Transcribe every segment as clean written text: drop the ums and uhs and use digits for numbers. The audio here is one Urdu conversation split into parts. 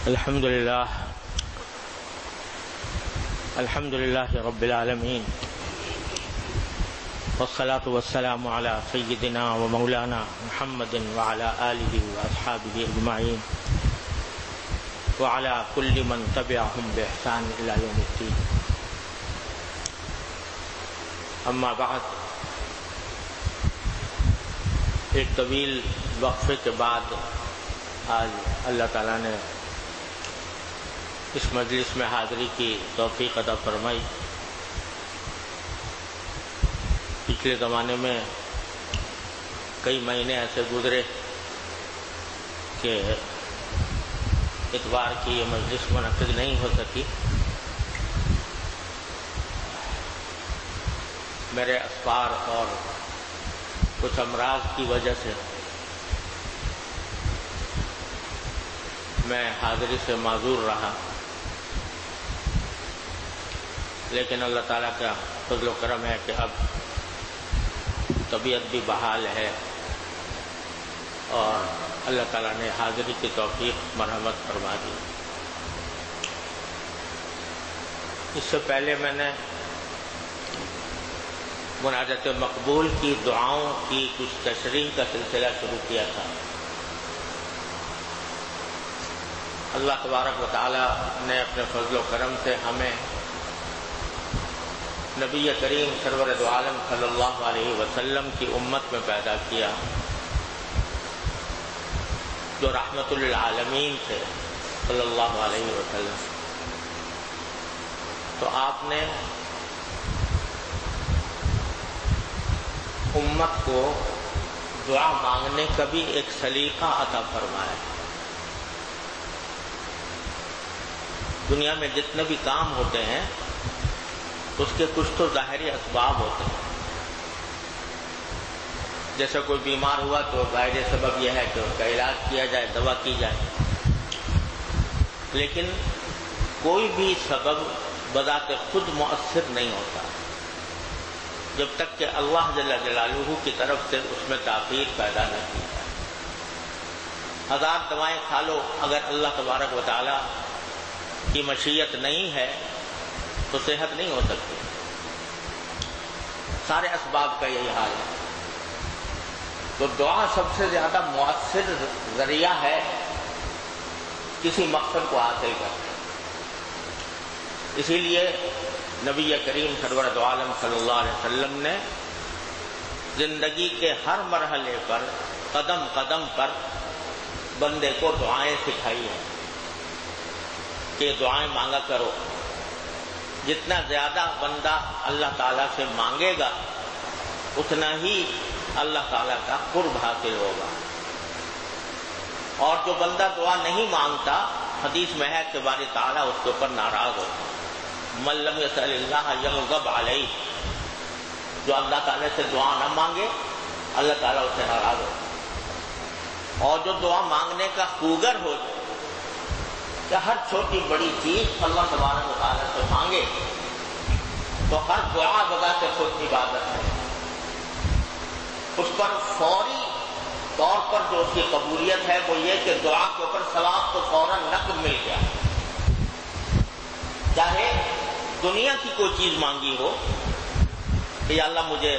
الحمد لله رب العالمين والصلاة والسلام على سيدنا ومولانا محمد وعلى آله وأصحابه أجمعين وعلى كل من تبعهم بإحسان إلى يوم الدين. أما بعد، ایک طویل وقفے کے بعد آج اللہ تعالیٰ نے اس مجلس میں حاضری کی توفیق عطا فرمائی. پچھلے زمانے میں کئی مہینے ایسے گزرے کہ اتوار کی یہ مجلس منعقد نہیں ہو سکی. میرے اسفار اور کچھ امراض کی وجہ سے میں حاضری سے معذور رہا، لیکن اللہ تعالیٰ کا فضل و کرم ہے کہ اب طبیعت بھی بحال ہے اور اللہ تعالیٰ نے حاضری کی توفیق مرحمت فرما دی. اس سے پہلے میں نے مناجات مقبول کی دعاؤں کی کچھ تشریح کا سلسلہ شروع کیا تھا. اللہ تبارک و تعالی نے اپنے فضل و کرم سے ہمیں نبی کریم سرور دو عالم صلی اللہ علیہ وسلم کی امت میں پیدا کیا جو رحمت للعالمین تھے صلی اللہ علیہ وسلم. تو آپ نے امت کو دعا مانگنے کا بھی ایک سلیقہ عطا فرمایا. دنیا میں جتنے بھی کام ہوتے ہیں اس کے کچھ تو ظاہری اسباب ہوتے ہیں. جیسے کوئی بیمار ہوا تو ظاہری سبب یہ ہے کہ اس کا علاج کیا جائے، دوا کی جائے. لیکن کوئی بھی سبب بذات خود مؤثر نہیں ہوتا جب تک کہ اللہ جل جلالہ کی طرف سے اس میں تاثیر پیدا نہ کی جائے. ہزار دوائیں کھا لو، اگر اللہ تبارک و تعالی کی مشیت نہیں ہے تو صحت نہیں ہو سکتی. سارے اسباب کا یہی حال ہے. تو دعا سب سے زیادہ مؤثر ذریعہ ہے کسی مقصد کو حاصل کرنے. اسی لیے نبی کریم سرور دو عالم صلی اللہ علیہ وسلم نے زندگی کے ہر مرحلے پر قدم قدم پر بندے کو دعائیں سکھائی ہیں کہ دعائیں مانگا کرو. جتنا زیادہ بندہ اللہ تعالیٰ سے مانگے گا اتنا ہی اللہ تعالیٰ کا قرب حاصل ہوگا. اور جو بندہ دعا نہیں مانگتا، حدیث میں ہے کہ باری تعالیٰ اس کے اوپر ناراض ہوتا. من لم یسأل اللہ یغضب علیہ، جو اللہ تعالیٰ سے دعا نہ مانگے اللہ تعالیٰ اس سے ناراض ہوتا. اور جو دعا مانگنے کا خوگر ہو جائے کہ ہر چھوٹی بڑی چیز اللہ تبارک و تعالیٰ سے مانگے تو ہر دعا بذات خود عبادت ہے. اس پر فوری طور پر جو اس کی قبولیت ہے وہ یہ کہ دعا کے اوپر ثواب تو فوراً نقد مل گیا. چاہے دنیا کی کوئی چیز مانگی ہو کہ یا اللہ مجھے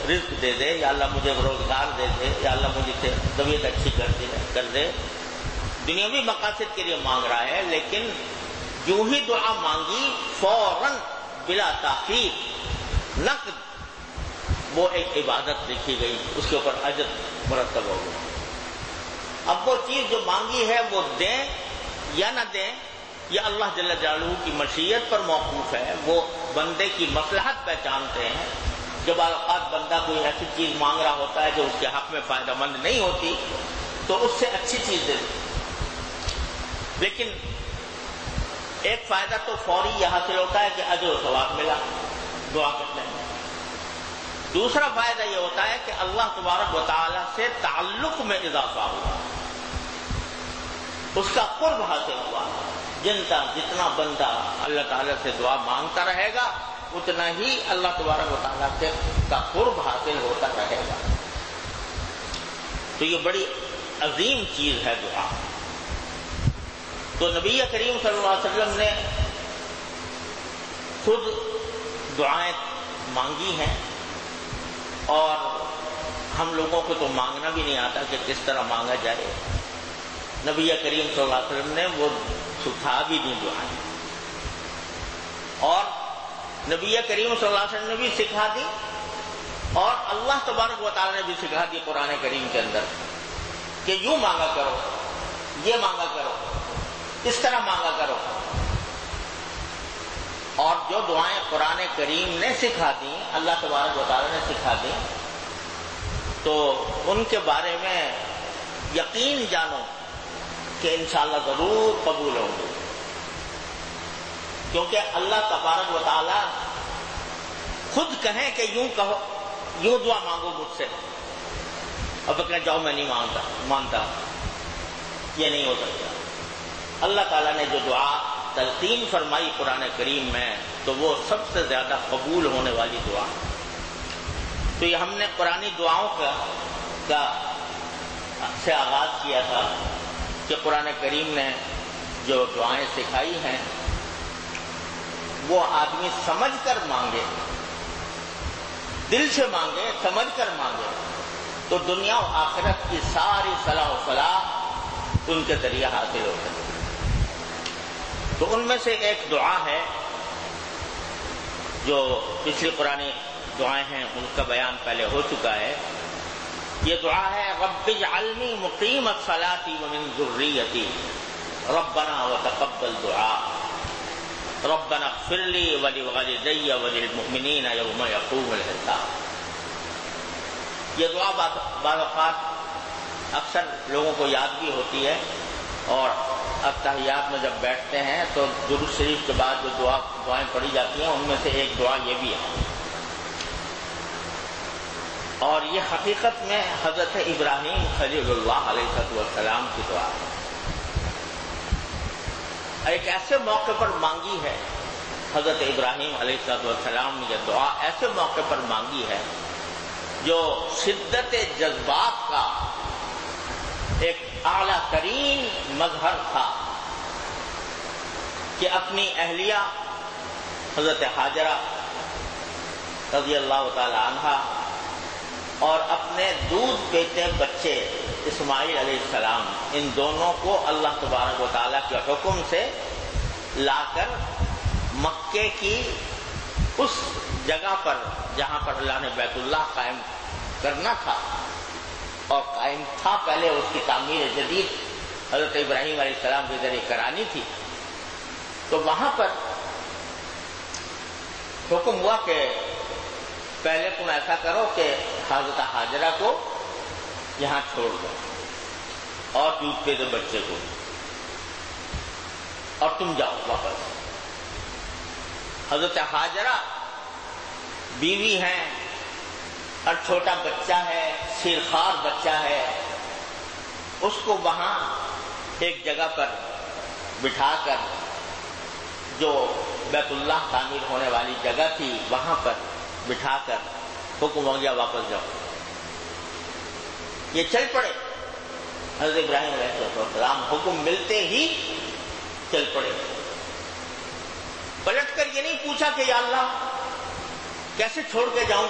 رزق دے دے، یا اللہ مجھے روزگار دے دے، یا اللہ مجھے طبیعت اچھی کر دے، دنیاوی مقاصد کے لیے مانگ رہا ہے. لیکن جو ہی دعا مانگی فوراً بلا تاخیر نقد وہ ایک عبادت لکھی گئی، اس کے اوپر اجر مرتب ہو گیا. اب وہ چیز جو مانگی ہے وہ دیں یا نہ دیں یہ اللہ جل جلالہ کی مشیت پر موقوف ہے. وہ بندے کی مصلحت پہچانتے ہیں. جب اوقات بندہ کوئی ایسی چیز مانگ رہا ہوتا ہے جو اس کے حق میں فائدہ مند نہیں ہوتی تو اس سے اچھی چیز دے دیں. لیکن ایک فائدہ تو فوری یہ حاصل ہوتا ہے کہ اجر و ثواب ملا دعا کرنے میں. دوسرا فائدہ یہ ہوتا ہے کہ اللہ تبارک و تعالی سے تعلق میں اضافہ ہوا، اس کا قرب حاصل ہوا. جتنا بندہ اللہ تعالیٰ سے دعا مانگتا رہے گا اتنا ہی اللہ تبارک و تعالیٰ سے کا قرب حاصل ہوتا رہے گا. تو یہ بڑی عظیم چیز ہے دعا. تو تو نبی کریم صلی اللہ علیہ وسلم نے خود دعائیں مانگی ہیں، اور ہم لوگوں کو تو مانگنا بھی نہیں آتا کہ کس طرح مانگا جائے۔ نبی کریم صلی اللہ علیہ وسلم نے وہ سکھا بھی دی دعائیں، اور نبی کریم صلی اللہ علیہ وسلم نے بھی سکھا دی، اور اللہ تبارک و تعالی نے بھی سکھا دی قرآن کریم کے اندر کہ یوں مانگا کرو، یہ مانگا کرو، اس طرح مانگا کرو۔ اور جو دعائیں قرآن کریم نے سکھا دیں، اللہ تبارک و تعالی نے سکھا دیں، تو ان کے بارے میں یقین جانو کہ انشاءاللہ ضرور قبول ہوں گے، کیونکہ اللہ تبارک و تعالی خود کہیں کہ یوں کہو، یوں دعا مانگو مجھ سے، اب کہ جاؤ میں نہیں مانتا، یہ نہیں ہو سکتا۔ اللہ تعالیٰ نے جو دعا تلقین فرمائی قرآن کریم میں، تو وہ سب سے زیادہ قبول ہونے والی دعا۔ تو یہ ہم نے قرآنی دعاؤں کا سے آغاز کیا تھا کہ قرآن کریم نے جو دعائیں سکھائی ہیں وہ آدمی سمجھ کر مانگے، دل سے مانگے، سمجھ کر مانگے، تو دنیا و آخرت کی ساری صلاح و فلاح ان کے ذریعے حاصل ہو سکے۔ تو ان میں سے ایک دعا ہے جو پچھلی قرآنی دعائیں ہیں ان کا بیان پہلے ہو چکا ہے۔ یہ دعا ہے رب اجعلنی مقیم الصلاۃ ومن ذریتی ربنا وتقبل دعاء ربنا اغفر لی ولوالدی وللمؤمنین یوم یقوم الحساب۔ یہ دعا بعض اوقات اکثر لوگوں کو یاد بھی ہوتی ہے، اور اتحیات میں جب بیٹھتے ہیں تو درود شریف کے بعد جو دعائیں پڑھی جاتی ہیں ان میں سے ایک دعا یہ بھی ہے، اور یہ حقیقت میں حضرت ابراہیم خلیل اللہ علیہ السلام کی دعا ہے۔ ایک ایسے موقع پر مانگی ہے حضرت ابراہیم علیہ السلام نے، یہ دعا ایسے موقع پر مانگی ہے جو شدت جذبات کا ایک اعلیٰ ترین مظہر تھا، کہ اپنی اہلیہ حضرت حاجرہ رضی اللہ تعالی عنہا اور اپنے دودھ پیتے بچے اسماعیل علیہ السلام، ان دونوں کو اللہ تبارک و تعالیٰ کے حکم سے لا کر مکے کی اس جگہ پر جہاں پر اللہ نے بیت اللہ قائم کرنا تھا، اور قائم تھا پہلے، اس کی تعمیر جدید حضرت ابراہیم علیہ السلام کے ذریعے کرانی تھی، تو وہاں پر حکم ہوا کہ پہلے تم ایسا کرو کہ حضرت حاجرہ کو یہاں چھوڑ دو اور دودھ پیتے بچے کو، اور تم جاؤ واپس۔ حضرت حاجرہ بیوی ہیں اور چھوٹا بچہ ہے، شیرخوار بچہ ہے، اس کو وہاں ایک جگہ پر بٹھا کر، جو بیت اللہ تعمیر ہونے والی جگہ تھی وہاں پر بٹھا کر حکم ہو گیا واپس جاؤ۔ یہ چل پڑے، حضرت ابراہیم علیہ السلام حکم ملتے ہی چل پڑے، پلٹ کر یہ نہیں پوچھا کہ یا اللہ کیسے چھوڑ کے جاؤں،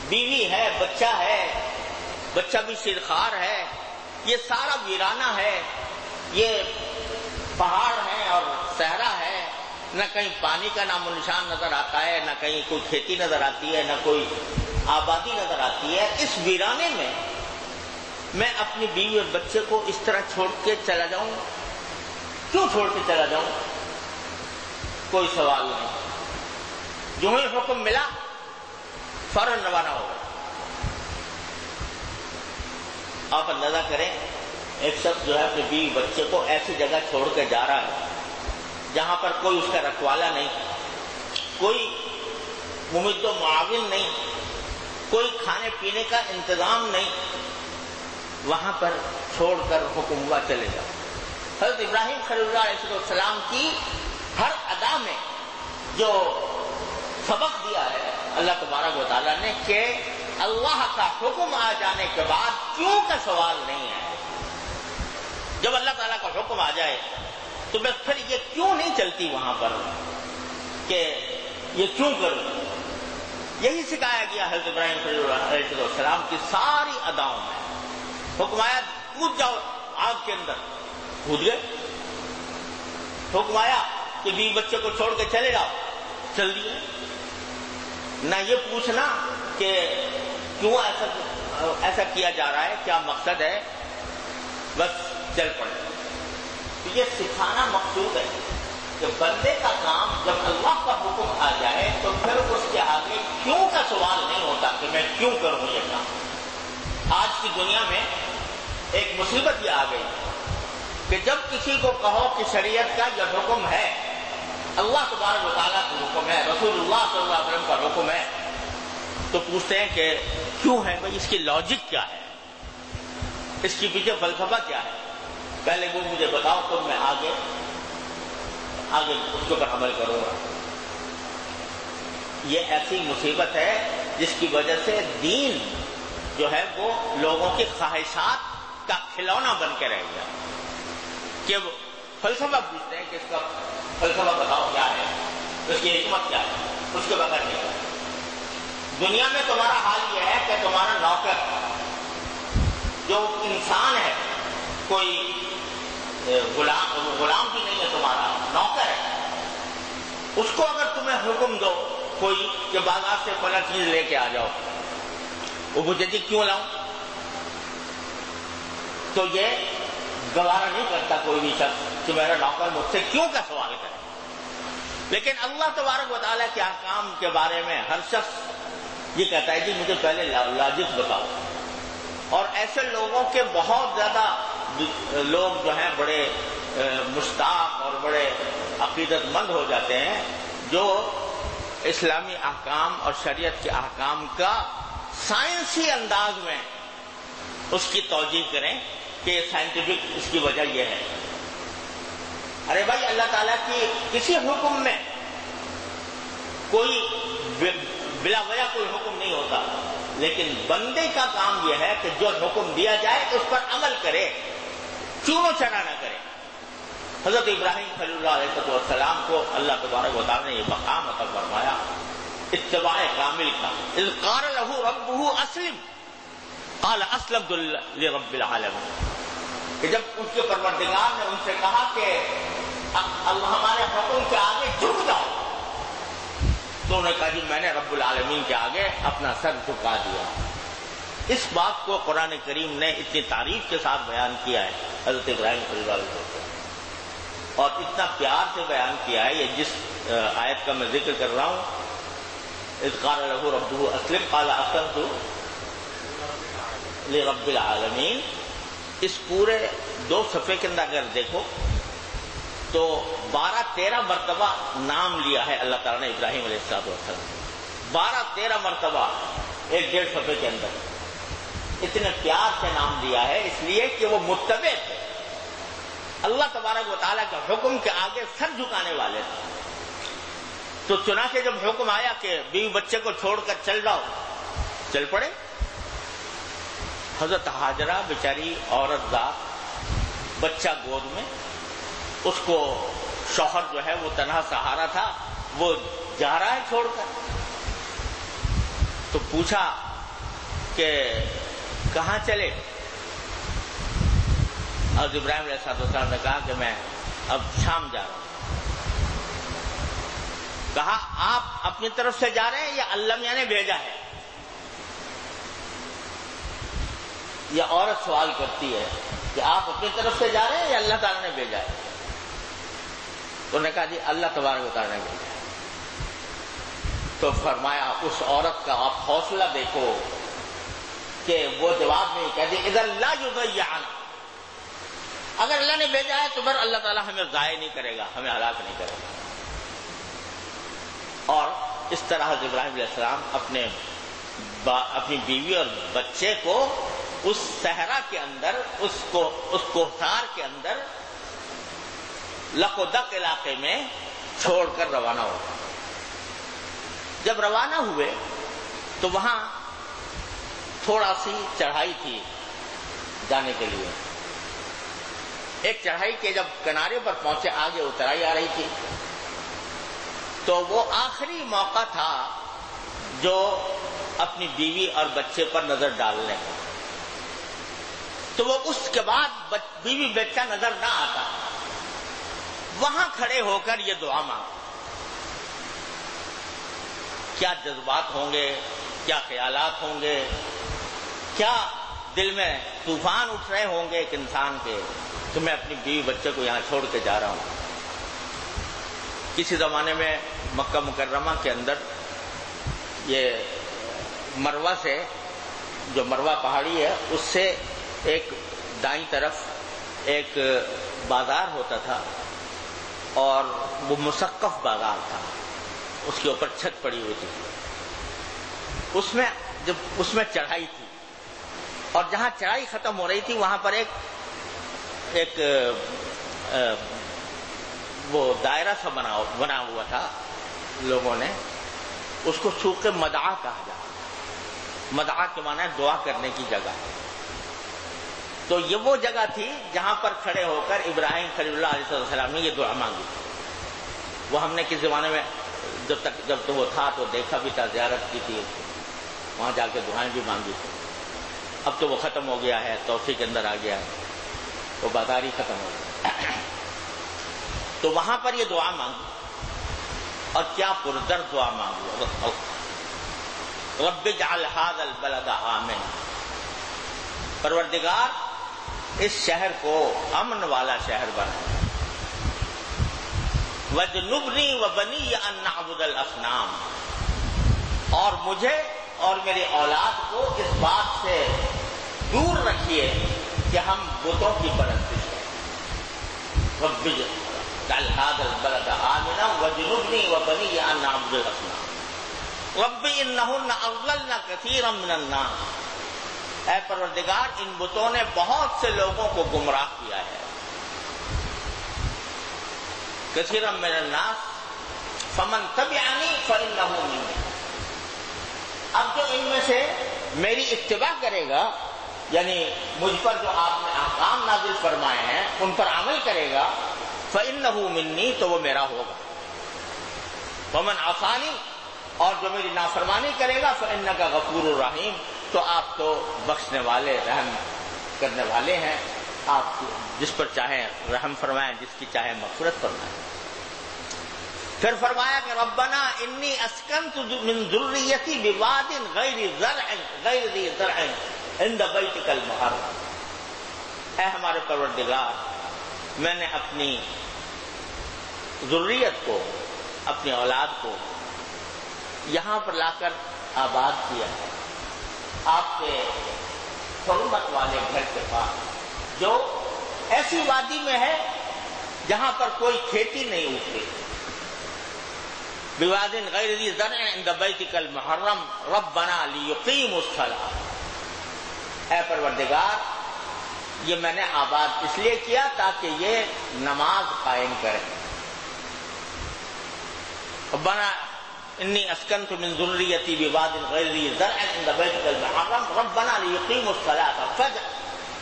بیوی ہے، بچہ بھی شیرخوار ہے، یہ سارا ویرانہ ہے، یہ پہاڑ ہے اور صحرا ہے، نہ کہیں پانی کا نام و نشان نظر آتا ہے، نہ کہیں کوئی کھیتی نظر آتی ہے، نہ کوئی آبادی نظر آتی ہے۔ اس ویرانے میں میں اپنی بیوی اور بچے کو اس طرح چھوڑ کے چلا جاؤں؟ کیوں چھوڑ کے چلا جاؤں؟ کوئی سوال نہیں، جو ہی حکم ملا فوراً روانہ ہو گئے۔ آپ اندازہ کریں، ایک شخص جو ہے اپنے بیوی بچے کو ایسی جگہ چھوڑ کے جا رہا ہے جہاں پر کوئی اس کا رکھوالا نہیں، کوئی ممد و معاون نہیں، کوئی کھانے پینے کا انتظام نہیں، وہاں پر چھوڑ کر حکم ہوا چلے جاؤ۔ حضرت ابراہیم خلیل اللہ علیہ السلام کی ہر ادا میں جو سبق دیا ہے اللہ تبارک و تعالیٰ نے کہ اللہ کا حکم آ جانے کے بعد کیوں کا سوال نہیں ہے۔ جب اللہ تعالیٰ کا حکم آ جائے تو بس پھر یہ کیوں نہیں چلتی وہاں پر کہ یہ کیوں کروں؟ یہی سکھایا گیا حضرت ابراہیم علیہ السلام کی ساری اداؤں میں. حکم آیا کود جاؤ آگ کے اندر، کود گئے. حکم آیا کہ بیوی بچے کو چھوڑ کے چلے جاؤ، چل دیے. نہ یہ پوچھنا کہ کیوں ایسا کیا جا رہا ہے، کیا مقصد ہے، بس چل پڑے. تو یہ سکھانا مقصود ہے کہ بندے کا کام جب اللہ کا حکم آ جائے تو پھر اس کے آگے کیوں کا سوال نہیں ہوتا کہ میں کیوں کروں یہ کام. آج کی دنیا میں ایک مصیبت یہ آ گئی کہ جب کسی کو کہو کہ شریعت کا یہ حکم ہے، اللہ تبارک و تعالیٰ کا حکم ہے، رسول اللہ صلی اللہ علیہ وسلم کا حکم ہے، تو پوچھتے ہیں کہ کیوں ہے بھائی، اس کی لاجک کیا ہے، اس کی پیچھے فلسفہ کیا ہے، پہلے وہ مجھے بتاؤ تو میں آگے اس کے اوپر عمل کروں گا. یہ ایسی مصیبت ہے جس کی وجہ سے دین جو ہے وہ لوگوں کی خواہشات کا کھلونا بن کے رہ گیا. کہ وہ فلسفہ پوچھتے ہیں کہ اس کا فلسفہ بتاؤ کیا ہے، اس کی حکمت کیا ہے، اس کے بغیر نہیں. دنیا میں تمہارا حال یہ ہے کہ تمہارا نوکر جو انسان ہے، کوئی غلام بھی نہیں ہے، تمہارا نوکر ہے، اس کو اگر تمہیں حکم دو کوئی کہ بازار سے فلاں چیز لے کے آ جاؤ، وہ پوچھے جی کیوں لاؤں، تو یہ گوارا نہیں کرتا کوئی بھی شخص کہ میرا نوکر مجھ سے کیوں کا سوال کرے. لیکن اللہ تبارک و تعالیٰ کے احکام کے بارے میں ہر شخص یہ کہتا ہے جی مجھے پہلے لاجک بتاؤ. اور ایسے لوگوں کے بہت زیادہ لوگ جو ہیں بڑے مشتاق اور بڑے عقیدت مند ہو جاتے ہیں جو اسلامی احکام اور شریعت کے احکام کا سائنسی انداز میں اس کی توجیہ کریں کہ سائنٹیفک اس کی وجہ یہ ہے. ارے بھائی، اللہ تعالیٰ کی کسی حکم میں کوئی بلا وجہ کوئی حکم نہیں ہوتا، لیکن بندے کا کام یہ ہے کہ جو حکم دیا جائے اس پر عمل کرے، چونو چرا نہ کرے. حضرت ابراہیم خلیل اللہ علیہ السلام کو اللہ تبارک و تعالیٰ نے یہ مقام عطا فرمایا اتباع کامل کا. اذ قال له ربه اسلم قال اسلمت لرب العالمین. کہ جب اس کے پروردگار نے ان سے کہا کہ ہمارے حکم کے آگے جھک جاؤ، تو انہوں نے کہا جی میں نے رب العالمین کے آگے اپنا سر جھکا دیا. اس بات کو قرآن کریم نے اتنی تعریف کے ساتھ بیان کیا ہے حضرت ابراہیم صلی اللہ علیہ وسلم، اور اتنا پیار سے بیان کیا ہے. یہ جس آیت کا میں ذکر کر رہا ہوں، اذ قال له ربه اسلم قال اسلمت لرب العالمین، اس پورے 2 صفحے کے اندر اگر دیکھو تو 12-13 مرتبہ نام لیا ہے اللہ تعالیٰ نے ابراہیم علیہ السلام. 12-13 مرتبہ 1-1.5 صفحے کے اندر اتنے پیار سے نام دیا ہے، اس لیے کہ وہ متبع تھے، اللہ تبارک و تعالیٰ کے حکم کے آگے سر جھکانے والے تھے. تو چنانچہ جب حکم آیا کہ بیوی بچے کو چھوڑ کر چل جاؤ، چل پڑے. حضرت ہاجرہ بیچاری عورت ذات، بچہ گود میں، اس کو شوہر جو ہے وہ تنہا سہارا تھا، وہ جا رہا ہے چھوڑ کر. تو پوچھا کہ کہاں چلے؟ حضرت ابراہیم علیہ السلام نے کہا کہ میں اب شام جا رہا ہوں. کہا آپ اپنی طرف سے جا رہے ہیں یا اللہ میاں نے بھیجا ہے؟ یہ عورت سوال کرتی ہے کہ آپ اپنی طرف سے جا رہے ہیں یا اللہ تعالیٰ نے بھیجا ہے؟ تو نے کہا جی اللہ تبارک و تعالیٰ نے بھیجا ہے. تو فرمایا اس عورت کا آپ حوصلہ دیکھو کہ وہ جواب نہیں کہتی اذا لا یضیعنا، اگر اللہ نے بھیجا ہے تو پھر اللہ تعالیٰ ہمیں ضائع نہیں کرے گا، ہمیں ہلاک نہیں کرے گا. اور اس طرح حضرت ابراہیم علیہ السلام اپنی بیوی اور بچے کو اس صحرا کے اندر، اس کوہسار کے اندر لقدق علاقے میں چھوڑ کر روانہ ہو. جب روانہ ہوئے تو وہاں تھوڑا سی چڑھائی تھی جانے کے لیے. ایک چڑھائی کے جب کنارے پر پہنچے، آگے اترائی آ رہی تھی، تو وہ آخری موقع تھا جو اپنی بیوی اور بچے پر نظر ڈالنے کا، تو وہ اس کے بعد بیوی بچہ نظر نہ آتا، وہاں کھڑے ہو کر یہ دعا مانگ۔ کیا جذبات ہوں گے، کیا خیالات ہوں گے، کیا دل میں طوفان اٹھ رہے ہوں گے ایک انسان کے کہ میں اپنی بیوی بچے کو یہاں چھوڑ کے جا رہا ہوں۔ کسی زمانے میں مکہ مکرمہ کے اندر یہ مروہ سے، جو مروہ پہاڑی ہے، اس سے ایک دائیں طرف ایک بازار ہوتا تھا، اور وہ مسقف بازار تھا، اس کے اوپر چھت پڑی ہوئی تھی، اس میں چڑھائی تھی، اور جہاں چڑھائی ختم ہو رہی تھی وہاں پر ایک وہ دائرہ سا بنا ہوا تھا، لوگوں نے اس کو سوق مدعا کہا جاتا۔ مدعا کے معنی ہے دعا کرنے کی جگہ، تو یہ وہ جگہ تھی جہاں پر کھڑے ہو کر ابراہیم خلیل اللہ علیہ السلام نے یہ دعا مانگی۔ وہ ہم نے کس زمانے میں جب تو وہ تھا تو دیکھا بھی تھا، زیارت کی تھی، وہاں جا کے دعائیں بھی مانگی تھی۔ اب تو وہ ختم ہو گیا ہے، توفیع کے اندر آ گیا ہے، وہ بازار ہی ختم ہو گیا۔ تو وہاں پر یہ دعا مانگی، اور کیا پردرد دعا مانگی، رب اجعل ھذا البلد آمنا، پروردگار اس شہر کو امن والا شہر بنا، وَاجْنُبْنِي وَبَنِيَّ أَن نَّعْبُدَ الْأَصْنَامَ، اور مجھے اور میری اولاد کو اس بات سے دور رکھیے کہ ہم بتوں کی پرستش کریں۔ رب اجعل ھذا البلد آمنا وَاجْنُبْنِي وَبَنِيَّ أَن نَّعْبُدَ الْأَصْنَامَ رب انہن اضللن کثیرا من الناس، اے پروردگار ان بتوں نے بہت سے لوگوں کو گمراہ کیا ہے۔ کثیرا من الناس فمن تبعنی فانہ منی، اب جو ان میں سے میری اتباع کرے گا، یعنی مجھ پر جو آپ نے احکام نازل فرمائے ہیں ان پر عمل کرے گا، فانہ منی، تو وہ میرا ہوگا۔ ومن عصانی، اور جو میری نافرمانی کرے گا، فإنک غفور الرحیم، تو آپ تو بخشنے والے، رحم کرنے والے ہیں، آپ جس پر چاہیں رحم فرمائیں، جس کی چاہیں مغفرت فرمائیں۔ پھر فرمایا کہ ربنا انی اسکنت من ذریتی بواد غیر ذی زرع عند بیتک المحرم، اے ہمارے پروردگار میں نے اپنی ذریت کو، اپنی اولاد کو یہاں پر لا کر آباد کیا ہے، آپ کے حرمت والے گھر کے پاس، جو ایسی وادی میں ہے جہاں پر کوئی کھیتی نہیں اگتی، بواد غیر ذی زرع عند بیتک المحرم ربنا لیقیموا الصلاۃ، اے پروردگار یہ میں نے آباد اس لیے کیا تاکہ یہ نماز قائم کریں۔ ربنا انی اسکنت من ذریتی بواد غیر ذی زرع عند بیتک المحرم ربنا لیقیموا الصلاۃ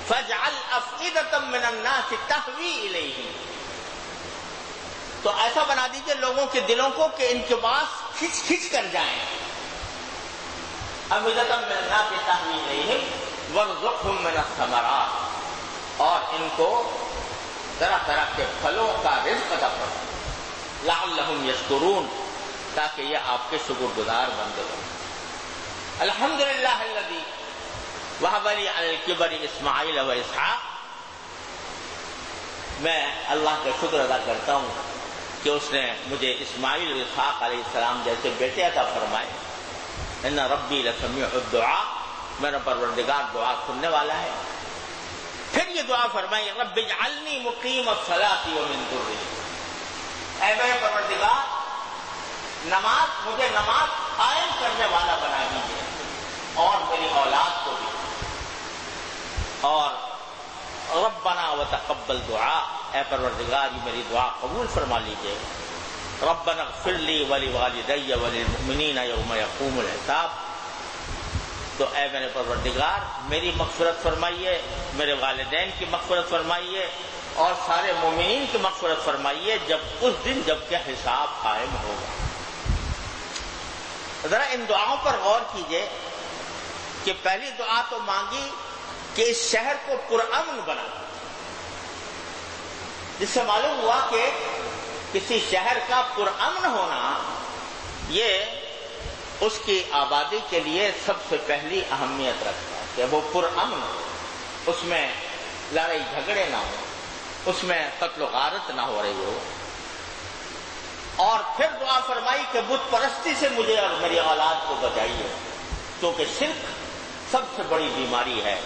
فاجعل افئدۃ من الناس تہوی الیہم، تو ایسا بنا دیجئے لوگوں کے دلوں کو کہ ان کے پاس کھچ کر جائیں، افئدۃ من الناس تہوی الیہم وارزقہم من الثمرات، اور ان کو طرح طرح کے پھلوں کا رزق عطا فرما، لعلہم یشکرون، تاکہ یہ آپ کے شکر گزار بندے ہوں۔ الحمدللہ الذی وہب لی علی الکبر اسماعیل و اسحاق، میں اللہ کا شکر ادا کرتا ہوں کہ اس نے مجھے اسماعیل و اسحاق علیہ السلام جیسے بیٹے عطا فرمائے۔ ان ربی لسمیع الدعاء، میرا پروردگار دعا سننے والا ہے۔ پھر یہ دعا فرمائی رب اجعلنی مقیم الصلاۃ ومن ذریتی، اے میرے پروردگار مجھے نماز قائم کرنے والا بنا دیجیے، اور میری اولاد کو بھی۔ اور ربنا وتقبل دعا، اے پروردگار یہ میری دعا قبول فرما لیجیے۔ ربنا اغفر لی ولوالدی وللمؤمنین یوم یقوم الحساب، تو اے میرے پروردگار میری مغفرت فرمائیے، میرے والدین کی مغفرت فرمائیے، اور سارے مومنین کی مغفرت فرمائیے اس دن جب کہ حساب قائم ہوگا۔ ذرا ان دعاؤں پر غور کیجئے کہ پہلی دعا تو مانگی کہ اس شہر کو پرامن بنا، جس سے معلوم ہوا کہ کسی شہر کا پرامن ہونا یہ اس کی آبادی کے لیے سب سے پہلی اہمیت رکھتا ہے کہ وہ پرامن ہو، اس میں لڑائی جھگڑے نہ ہو، اس میں قتل و غارت نہ ہو رہی ہو۔ اور پھر دعا فرمائی کہ بت پرستی سے مجھے اور میری اولاد کو بچائیے، کیونکہ شرک سب سے بڑی بیماری ہے،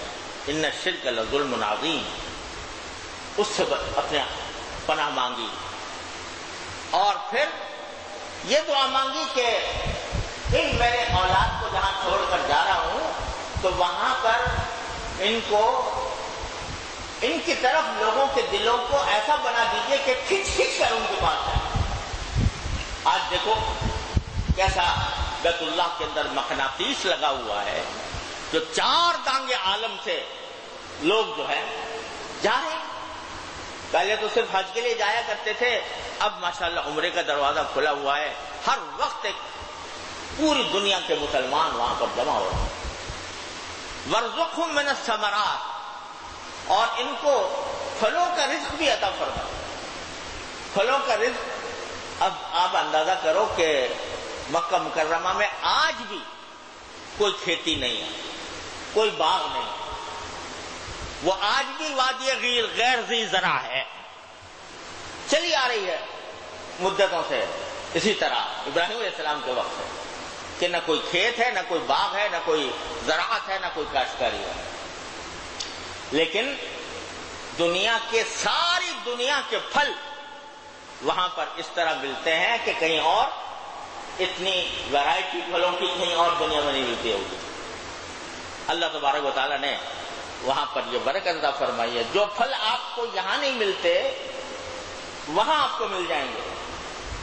ان الشرک لظلم عظیم، اس سے اپنے پناہ مانگی۔ اور پھر یہ دعا مانگی کہ ان میرے اولاد کو جہاں چھوڑ کر جا رہا ہوں تو وہاں پر ان کی طرف لوگوں کے دلوں کو ایسا بنا دیجئے کہ کھچ کھچ کر ان کے پاس جائے۔ آج دیکھو کیسا بیت اللہ کے اندر مقناطیس لگا ہوا ہے، جو 4 دانگے عالم سے لوگ جو ہے جا رہے ہیں۔ پہلے تو صرف حج کے لیے جایا کرتے تھے، اب ماشاءاللہ عمرے کا دروازہ کھلا ہوا ہے، ہر وقت ایک پوری دنیا کے مسلمان وہاں پر جمع ہو رہے ہیں۔ وارزقہم من الثمرات، اور ان کو پھلوں کا رزق بھی عطا فرما۔ پھلوں کا رزق، اب آپ اندازہ کرو کہ مکہ مکرمہ میں آج بھی کوئی کھیتی نہیں ہے، کوئی باغ نہیں، وہ آج بھی وادی غیر ذی زرع ہے، چلی آ رہی ہے مدتوں سے اسی طرح ابراہیم علیہ السلام کے وقت سے، کہ نہ کوئی کھیت ہے، نہ کوئی باغ ہے، نہ کوئی زراعت ہے، نہ کوئی کاشتکاری ہے۔ لیکن ساری دنیا کے پھل وہاں پر اس طرح ملتے ہیں کہ کہیں اور اتنی ویرائٹی پھلوں کی کہیں اور دنیا میں نہیں ملتی ہوگی۔ اللہ تبارک و تعالیٰ نے وہاں پر یہ برکت عطا فرمائی ہے، جو پھل آپ کو یہاں نہیں ملتے وہاں آپ کو مل جائیں گے،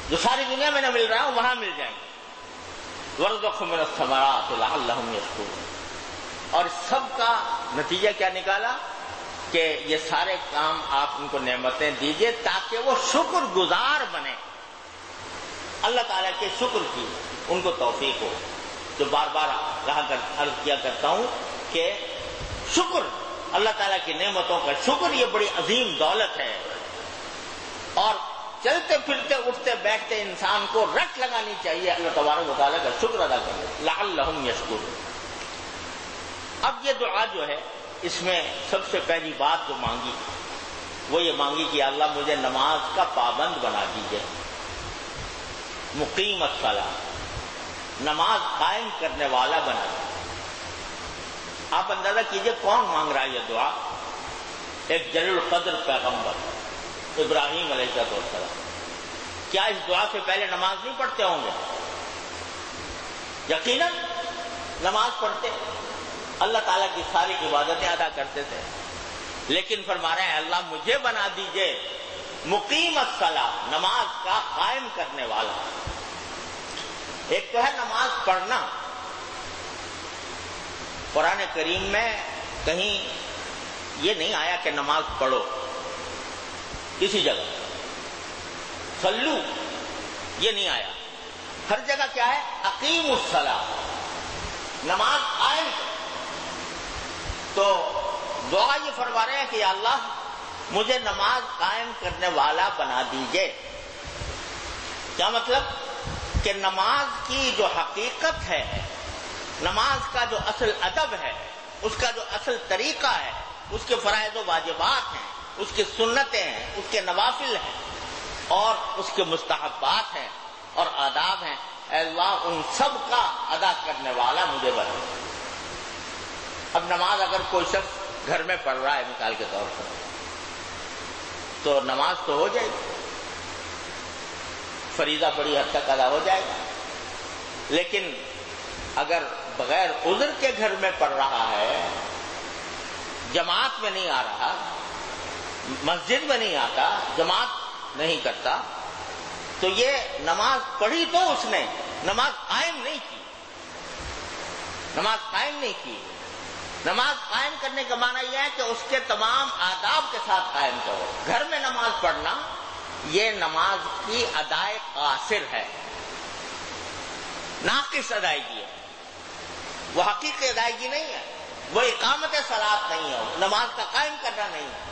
جو ساری دنیا میں نہ مل رہا ہے وہاں مل جائیں گے۔ وَارْزُقْهُم مِّنَ الثَّمَرَاتِ لَعَلَّهُمْ يَشْكُرُونَ۔ اور سب کا نتیجہ کیا نکالا کہ یہ سارے کام آپ ان کو نعمتیں دیجئے تاکہ وہ شکر گزار بنے، اللہ تعالیٰ کے شکر کی ان کو توفیق ہو۔ جو بار بار عرض کیا کرتا ہوں کہ شکر، اللہ تعالیٰ کی نعمتوں کا شکر، یہ بڑی عظیم دولت ہے، اور چلتے پھرتے اٹھتے بیٹھتے انسان کو رٹ لگانی چاہیے اللہ تبارک و تعالیٰ کا شکر ادا کرے، لعلہم یشکرون۔ اب یہ دعا جو ہے اس میں سب سے پہلی بات جو مانگی وہ یہ مانگی کہ اللہ مجھے نماز کا پابند بنا دیجئے، مقیم الصلاۃ، نماز قائم کرنے والا بنا دیجئے۔ آپ اندازہ کیجئے کون مانگ رہا ہے یہ دعا؟ ایک جلیل القدر پیغمبر ابراہیم علیہ السلام۔ کیا اس دعا سے پہلے نماز نہیں پڑھتے ہوں گے؟ یقیناً نماز پڑھتے، اللہ تعالیٰ کی ساری عبادتیں ادا کرتے تھے، لیکن فرما رہے ہیں اللہ مجھے بنا دیجئے مقیم الصلاۃ، نماز کا قائم کرنے والا۔ ایک تو ہے نماز پڑھنا، قرآن کریم میں کہیں یہ نہیں آیا کہ نماز پڑھو، کسی جگہ صلو یہ نہیں آیا، ہر جگہ کیا ہے؟ اقیم الصلاۃ، نماز قائم۔ تو دعا یہ فرما رہے ہیں کہ یا اللہ مجھے نماز قائم کرنے والا بنا دیجئے۔ کیا مطلب؟ کہ نماز کی جو حقیقت ہے، نماز کا جو اصل ادب ہے، اس کا جو اصل طریقہ ہے، اس کے فرائض و واجبات ہیں، اس کی سنتیں ہیں، اس کے نوافل ہیں، اور اس کے مستحبات ہیں اور آداب ہیں، اے اللہ ان سب کا ادا کرنے والا مجھے بنا۔ اب نماز اگر کوئی شخص گھر میں پڑھ رہا ہے مثال کے طور پر تو نماز تو ہو جائے گی، فریضہ بڑی حد تک ادا ہو جائے گا، لیکن اگر بغیر عذر کے گھر میں پڑھ رہا ہے، جماعت میں نہیں آ رہا، مسجد میں نہیں آتا، جماعت نہیں کرتا، تو یہ نماز پڑھی تو اس نے نماز قائم نہیں کی، نماز قائم نہیں کی۔ نماز قائم کرنے کا معنی یہ ہے کہ اس کے تمام آداب کے ساتھ قائم کرو. گھر میں نماز پڑھنا یہ نماز کی ادائے قاصر ہے، ناقص ادائیگی ہے، وہ حقیقی ادائیگی نہیں ہے، وہ اقامت صلاۃ نہیں ہے، نماز کا قائم کرنا نہیں ہے.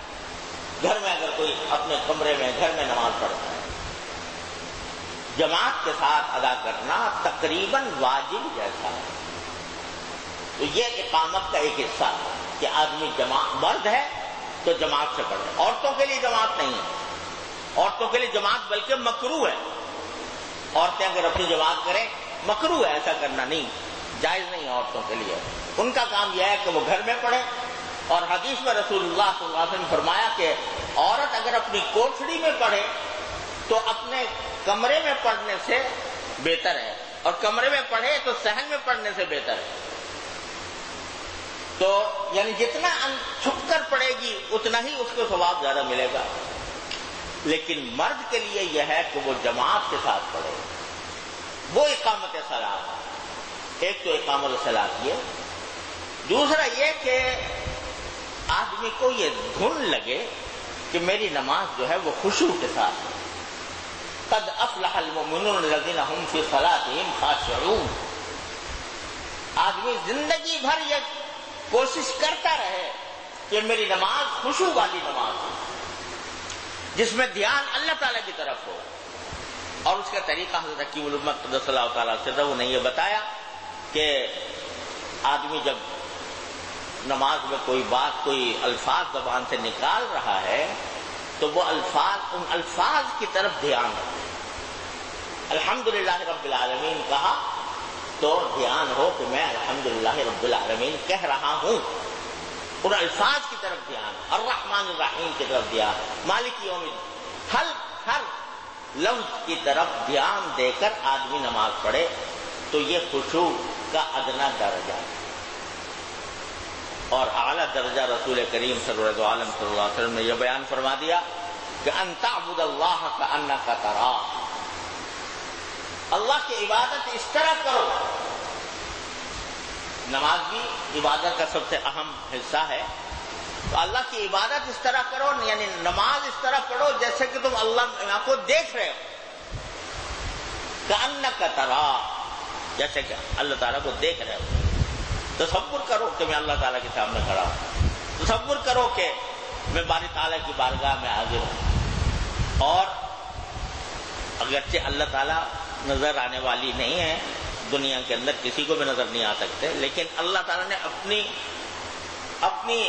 گھر میں اگر کوئی اپنے کمرے میں گھر میں نماز پڑھتا ہے، جماعت کے ساتھ ادا کرنا تقریباً واجب جیسا ہے. تو یہ اقامت کا ایک حصہ ہے کہ آدمی مرد ہے تو جماعت سے پڑھے. عورتوں کے لیے جماعت نہیں ہے، عورتوں کے لیے جماعت بلکہ مکروہ ہے. عورتیں اگر اپنی جماعت کریں مکروہ ہے، ایسا کرنا نہیں، جائز نہیں ہے عورتوں کے لیے. ان کا کام یہ ہے کہ وہ گھر میں پڑھے. اور حدیث میں رسول اللہ صلی اللہ علیہ وسلم نے فرمایا کہ عورت اگر اپنی کوٹھڑی میں پڑھے تو اپنے کمرے میں پڑھنے سے بہتر ہے، اور کمرے میں پڑھے تو صحن میں پڑھنے سے بہتر ہے. تو یعنی جتنا چھپ کر پڑے گی اتنا ہی اس کو ثواب زیادہ ملے گا. لیکن مرد کے لیے یہ ہے کہ وہ جماعت کے ساتھ پڑھے، وہ اقامت صلاۃ. ایک تو اقامت صلاۃ یہ، دوسرا یہ کہ آدمی کو یہ دھن لگے کہ میری نماز جو ہے وہ خشوع کے ساتھ ہے. قد افلح المؤمنون الذین هم فی صلاتهم خاشعون. آدمی زندگی بھر یہ کوشش کرتا رہے کہ میری نماز خشوع والی نماز ہو، جس میں دھیان اللہ تعالیٰ کی طرف ہو. اور اس کا طریقہ حضرت حکیم الامت قدس اللہ تعالیٰ سرہ نے یہ بتایا کہ آدمی جب نماز میں کوئی بات، کوئی الفاظ زبان سے نکال رہا ہے تو وہ الفاظ، ان الفاظ کی طرف دھیان رکھے. الحمدللہ رب العالمین کہا تو دھیان ہو کہ میں الحمدللہ رب العالمین کہہ رہا ہوں. ان الفاظ کی طرف دھیان، الرحمن الرحیم کی طرف دھیان، مالک یوم الدین، ہر لفظ کی طرف دھیان دے کر آدمی نماز پڑھے تو یہ خشوع کا ادنا درجہ ہے. اور اعلیٰ درجہ رسول کریم صلی اللہ علیہ وسلم نے یہ بیان فرما دیا کہ ان تعبد اللہ کأنک تراہ. اللہ کی عبادت اس طرح کرو. نماز بھی عبادت کا سب سے اہم حصہ ہے. تو اللہ کی عبادت اس طرح کرو، یعنی نماز اس طرح پڑھو جیسے کہ تم اللہ کو دیکھ رہے ہو. کأنک تراہ، جیسے کہ اللہ تعالیٰ کو دیکھ رہے ہو. تصور کرو کہ میں اللہ تعالیٰ کے سامنے کھڑا ہوں. تصور کرو کہ میں باری تعالیٰ کی بارگاہ میں حاضر ہوں. اور اگرچہ اللہ تعالیٰ نظر آنے والی نہیں ہے، دنیا کے اندر کسی کو بھی نظر نہیں آ سکتے، لیکن اللہ تعالیٰ نے اپنی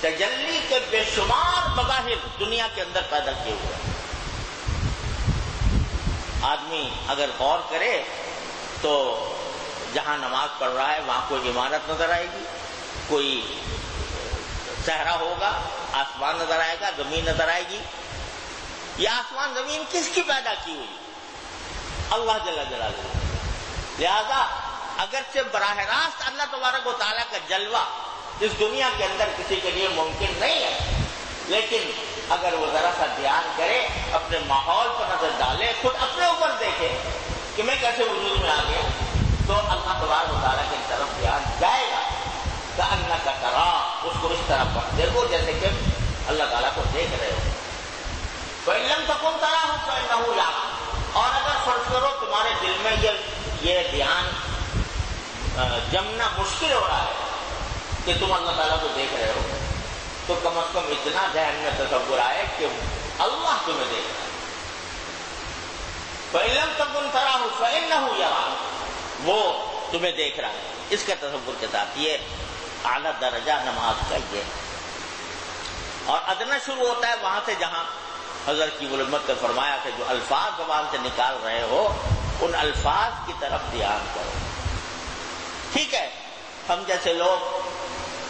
تجلی کے بے شمار مظاہر دنیا کے اندر پیدا کیے ہوئے. آدمی اگر غور کرے تو جہاں نماز پڑھ رہا ہے وہاں کوئی عمارت نظر آئے گی، کوئی صحرا ہوگا، آسمان نظر آئے گا، زمین نظر آئے گی. یہ آسمان زمین کس کی پیدا کی ہوئی؟ اللہ جل جلالہ. لہذا اگرچہ براہ راست اللہ تبارک و تعالیٰ کا جلوہ اس دنیا کے اندر کسی کے لیے ممکن نہیں ہے، لیکن اگر وہ ذرا سا دھیان کرے، اپنے ماحول پر نظر ڈالے، خود اپنے اوپر دیکھے کہ میں کیسے وجود میں آ گیا، تو اللہ تبارک و تعالیٰ کی طرف دھیان جائے گا. کأنک تراہ، اس کو اس طرح دیکھو جیسے کہ اللہ تعالیٰ کو دیکھ رہے ہو. فإن لم تكن تراہ فإنہ یراک. اور اگر فرض کرو تمہارے دل میں یہ دھیان جمنا مشکل ہو رہا ہے کہ تم اللہ تعالیٰ کو دیکھ رہے ہو، تو کم از کم اتنا ذہن میں تصور آئے کہ اللہ تمہیں دیکھ رہا ہے. فإن لم تكن تراہ فإنہ یراک، وہ تمہیں دیکھ رہا ہے. اس کے تصور کے ساتھ یہ اعلیٰ درجہ نماز کا یہ ہے. اور ادنا شروع ہوتا ہے وہاں سے جہاں حضرت کی علمت نے فرمایا کہ جو الفاظ زبان سے نکال رہے ہو ان الفاظ کی طرف دھیان کرو. ٹھیک ہے، ہم جیسے لوگ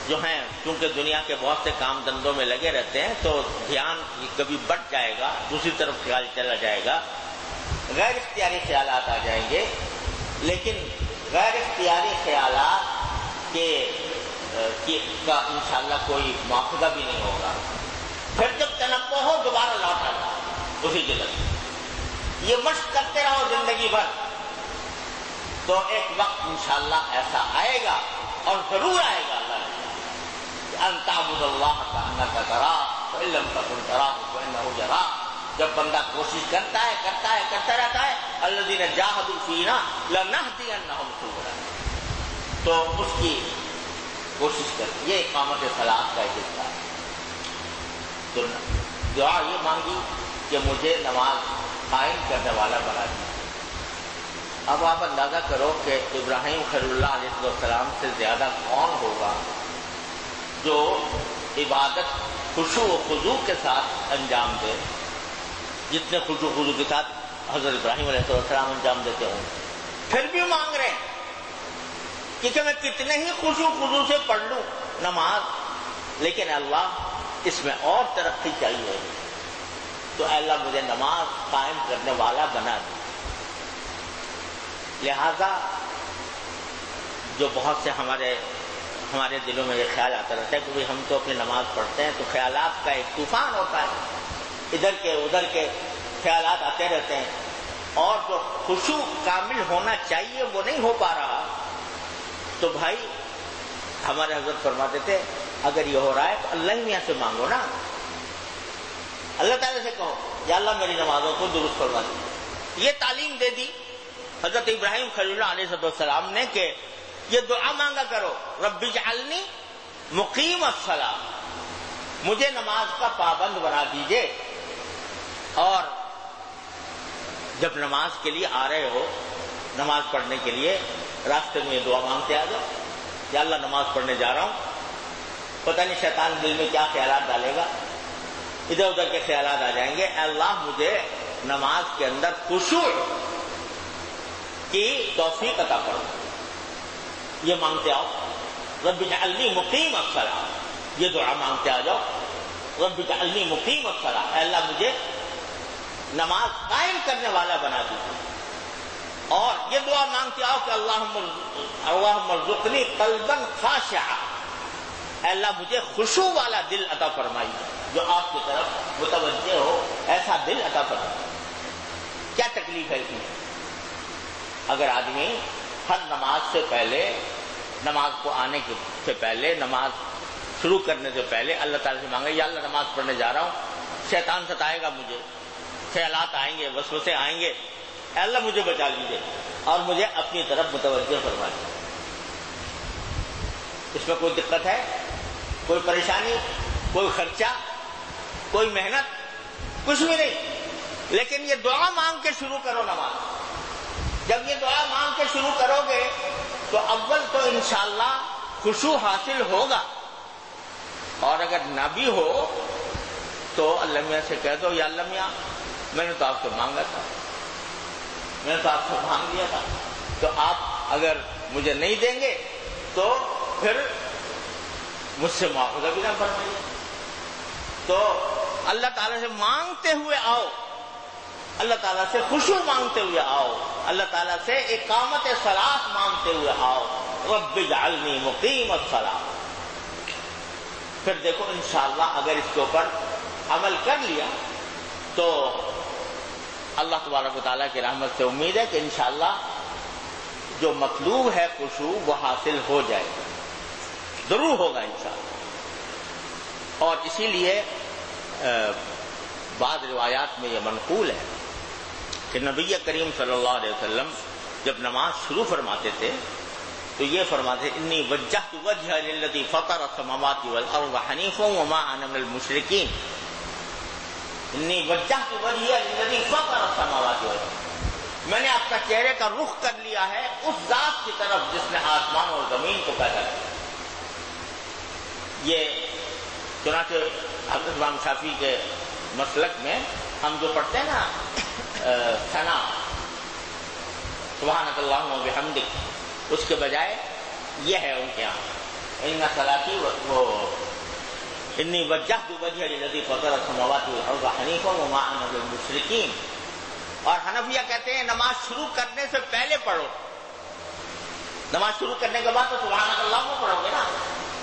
جو ہیں چونکہ دنیا کے بہت سے کام دھندوں میں لگے رہتے ہیں تو دھیان کبھی بٹ جائے گا، دوسری طرف خیال چلا جائے گا، غیر اختیاری خیالات آ جائیں گے. لیکن غیر اختیاری خیالات کا انشاءاللہ کوئی مواخذہ بھی نہیں ہوگا. پھر جب تنبہ ہو دوبارہ لوٹ آنا اسی جگہ. یہ مشق کرتے رہو زندگی بھر تو ایک وقت انشاءاللہ ایسا آئے گا، اور ضرور آئے گا. اللہ ان تعبد اللہ کأنک تراہ فإن لم تکن تراہ فإنہ یراک. جب بندہ کوشش کرتا رہتا ہے الذین جاہدوا فینا لنہدینہم سبلنا، تو اس کی کوشش کرتی. یہ اقامت صلاۃ کا ایک حصہ ہے. تو دعا یہ مانگی کہ مجھے نماز قائم کرنے والا بنا دیا. اب آپ اندازہ کرو کہ ابراہیم خلیل اللہ علیہ السلام سے زیادہ کون ہوگا جو عبادت خشوع و خضوع کے ساتھ انجام دے، جتنے خشوع و خضوع کے ساتھ حضرت ابراہیم علیہ السلام انجام دیتے ہوں. پھر بھی مانگ رہے ہیں کہ میں کتنے ہی خشوع و خضوع سے پڑھ لوں نماز، لیکن اللہ اس میں اور ترقی چاہیے، تو اے اللہ مجھے نماز قائم کرنے والا بنا دے. لہذا جو بہت سے ہمارے دلوں میں یہ خیال آتا رہتا ہے کہ ہم تو اپنی نماز پڑھتے ہیں تو خیالات کا ایک طوفان ہوتا ہے، ادھر کے ادھر کے خیالات آتے رہتے ہیں، اور جو خشوع کامل ہونا چاہیے وہ نہیں ہو پا رہا. تو بھائی ہمارے حضرت فرماتے تھے اگر یہ ہو رہا ہے تو اللہ ہی میاں سے مانگو نا، اللہ تعالیٰ سے کہو یا اللہ میری نمازوں کو درست فرما دی. یہ تعلیم دے دی حضرت ابراہیم خلیل اللہ علیہ السلام نے کہ یہ دعا مانگا کرو رب اجعلنی مقیم الصلاۃ، مجھے نماز کا پابند بنا دیجئے. اور جب نماز کے لیے آ رہے ہو، نماز پڑھنے کے لیے راستے میں یہ دعا مانگتے آ جاؤ یا اللہ نماز پڑھنے جا رہا ہوں، پتہ نہیں شیطان دل میں کیا خیالات ڈالے گا، ادھر ادھر کے خیالات آ جائیں گے. اللہ مجھے نماز کے اندر خشوع کی توفیق عطا کرو. یہ مانگتے آؤ رب اجعلنی مقیم الصلاۃ، یہ دعا مانگتے آ جاؤ رب اجعلنی مقیم الصلاۃ، اے اللہ مجھے نماز قائم کرنے والا بنا دیجیے. اور یہ دعا مانگتے آؤ کہ اللہم ارزقنی قلبا خاشعا، اے اللہ مجھے خشوع والا دل عطا فرمائیے جو آپ کی طرف متوجہ ہو، ایسا دل عطا فرمائیے. کیا تکلیف ہے اس میں؟ اگر آدمی ہر نماز سے پہلے، نماز کو آنے سے پہلے، نماز شروع کرنے سے پہلے اللہ تعالیٰ سے مانگے یا اللہ نماز پڑھنے جا رہا ہوں، شیطان ستائے گا مجھے، خیالات آئیں گے، وسوسے آئیں گے، اے اللہ مجھے بچا لیجیے اور مجھے اپنی طرف متوجہ فرما دیجیے. اس میں کوئی دقت ہے؟ کوئی پریشانی؟ کوئی خرچہ؟ کوئی محنت؟ کچھ بھی نہیں. لیکن یہ دعا مانگ کے شروع کرو نماز. جب یہ دعا مانگ کے شروع کرو گے تو اول تو انشاءاللہ خشوع حاصل ہوگا، اور اگر نہ بھی ہو تو اللہ میاں سے کہہ دو یا اللہ میاں میں نے تو آپ سے مانگا تھا، میں نے تو آپ سے مانگ لیا تھا، تو آپ اگر مجھے نہیں دیں گے تو پھر مجھ سے معاوضہ بھی نہ فرمائیے. تو اللہ تعالیٰ سے مانگتے ہوئے آؤ، اللہ تعالیٰ سے خشوع مانگتے ہوئے آؤ، اللہ تعالیٰ سے اقامت صلاۃ مانگتے ہوئے آؤ رب اجعلنی مقیم الصلاۃ. پھر دیکھو انشاءاللہ اگر اس کے اوپر عمل کر لیا تو اللہ تبارک و تعالیٰ کی رحمت سے امید ہے کہ انشاءاللہ جو مطلوب ہے خشوع وہ حاصل ہو جائے گا، ضرور ہوگا انشاءاللہ. اور اسی لیے بعض روایات میں یہ منقول ہے کہ نبی کریم صلی اللہ علیہ وسلم جب نماز شروع فرماتے تھے تو یہ فرماتے انی وجہت وجہ للذی فطر السماوات والارض حنیفا وما انا من المشرکین. انی وجہت وجہ للذی فطر السماوات والارض، میں نے اپنا چہرے کا رخ کر لیا ہے اس ذات کی طرف جس نے آسمان اور زمین کو پیدا کیا. یہ چنانچہ حضرت امام شافعی کے مسلک میں ہم جو پڑھتے ہیں نا ثنا سبحانک اللہم و بحمدک، اس کے بجائے یہ ہے ان کے یہاں ان صلاتی انی وجہت وجہ للذی فطر السماوات والارض حنیفا وما انا من المشرکین. اور حنفیہ کہتے ہیں نماز شروع کرنے سے پہلے پڑھو، نماز شروع کرنے کے بعد تو سبحانک اللہم پڑھو گے نا،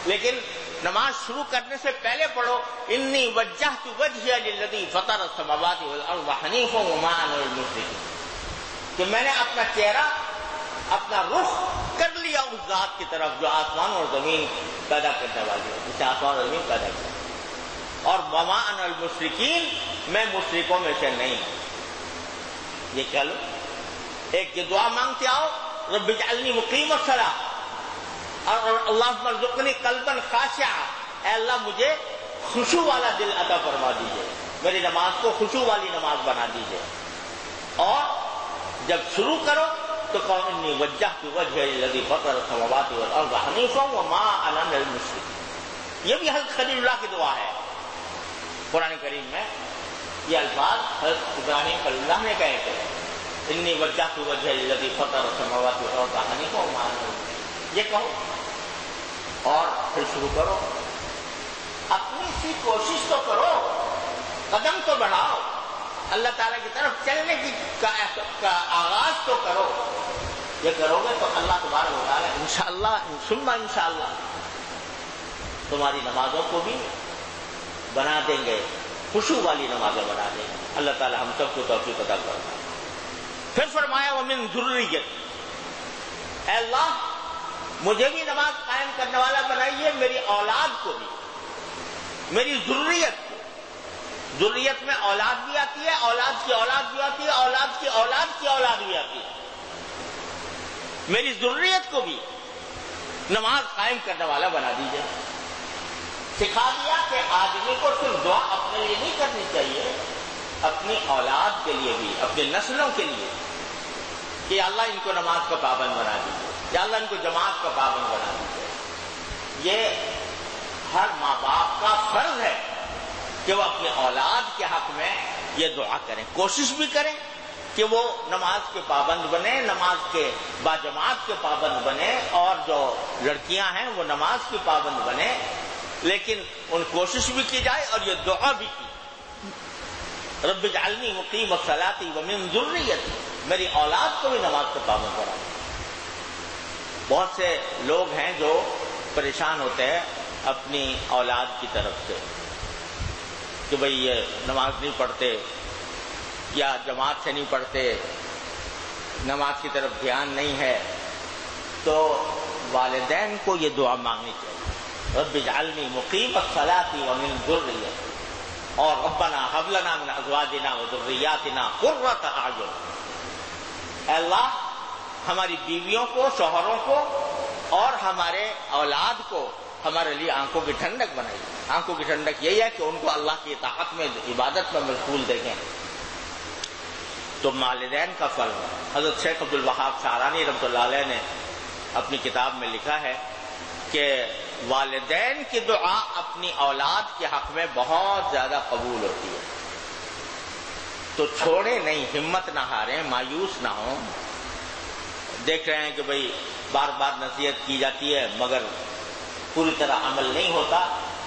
لیکن نماز شروع کرنے سے پہلے پڑھو انی وجہت وجہ للذی فطر السماوات والارض حنیفا وما انا من المشرکین، کہ میں نے اپنا چہرہ، اپنا رخ کر لیا لیا اس ذات کی طرف جو آسمان اور زمین پیدا کرنے والی ہے، جسے آسمان اور زمین پیدا کرنے، اور وما انا المشرکین، میں مشرکوں میں سے نہیں۔ یہ کہہ لو، ایک یہ دعا مانگتے آؤ رب اجعلنی مقیم الصلاۃ، اور اللہم ارزقنی قلبا خاشعا، اے اللہ مجھے خشوع والا دل عطا فرما دیجئے، میری نماز کو خشوع والی نماز بنا دیجئے، اور جب شروع کرو تو کہو انی وجہت وجہی الذی فطر السماوات والارض حنیفا وما انا من المشرکین۔ یہ بھی حضرت خلیل اللہ کی دعا ہے، قرآن کریم میں یہ الفاظ حضرت ابراہیم خلیل اللہ نے کہے تھے، انی وجہت وجہی الذی فطر السماوات والارض حنیفا وما انا من المشرکین۔ یہ کہو اور پھر شروع کرو، اپنی سی کوشش تو کرو، قدم تو بڑھاؤ، اللہ تعالیٰ کی طرف چلنے کا آغاز تو کرو۔ یہ کرو گے تو اللہ تبارک و تعالیٰ انشاءاللہ ثم انشاءاللہ تمہاری نمازوں کو بھی بنا دیں گے، خشوع والی نمازیں بنا دیں گے۔ اللہ تعالیٰ ہم سب کو توفیق عطا کرتا ہے۔ پھر فرمایا ومن ذریت، اے اللہ مجھے بھی نماز قائم کرنے والا بنائیے، میری اولاد کو بھی، میری ذریت کو۔ ذریت میں اولاد بھی آتی ہے، اولاد کی اولاد بھی آتی ہے، اولاد کی اولاد کی اولاد بھی آتی ہے، میری ذریت کو بھی نماز قائم کرنے والا بنا دیجیے۔ سکھا دیا کہ آدمی کو صرف دعا اپنے لیے نہیں کرنی چاہیے، اپنی اولاد کے لیے بھی، اپنی نسلوں کے لیے، کہ یا اللہ ان کو نماز کا پابند بنا دیجیے، یا اللہ ان کو جماعت کا پابند بنا دیجیے۔ یہ ہر ماں باپ کا فرض ہے کہ وہ اپنی اولاد کے حق میں یہ دعا کریں، کوشش بھی کریں کہ وہ نماز کے پابند بنے، نماز کے باجماعت کے پابند بنے، اور جو لڑکیاں ہیں وہ نماز کی پابند بنے، لیکن ان کوشش بھی کی جائے اور یہ دعا بھی کی، رب اجعلنی مقیم الصلاۃ ومن ذریتی، میری اولاد کو بھی نماز کا پابند بنا۔ بہت سے لوگ ہیں جو پریشان ہوتے ہیں اپنی اولاد کی طرف سے کہ بھئی یہ نماز نہیں پڑھتے یا جماعت سے نہیں پڑھتے، نماز کی طرف دھیان نہیں ہے، تو والدین کو یہ دعا مانگنی چاہیے، رب اجعلنی مقیم الصلاۃ ومن ذریتی، اور ربنا ھب لنا من ازواجنا وذریاتنا قرۃ اعین، اے اللہ ہماری بیویوں کو، شوہروں کو اور ہمارے اولاد کو ہمارے لیے آنکھوں کی ٹھنڈک بنائی۔ آنکھوں کی ٹھنڈک یہی ہے کہ ان کو اللہ کی اطاعت میں، عبادت میں مشغول دیکھیں۔ تو والدین کا فرض ہے۔ حضرت شیخ عبد الوہاب شعرانی رحمۃ اللہ علیہ نے اپنی کتاب میں لکھا ہے کہ والدین کی دعا اپنی اولاد کے حق میں بہت زیادہ قبول ہوتی ہے، تو چھوڑیں نہیں، ہمت نہ ہاریں، مایوس نہ ہوں۔ دیکھ رہے ہیں کہ بھئی بار بار نصیحت کی جاتی ہے مگر پوری طرح عمل نہیں ہوتا،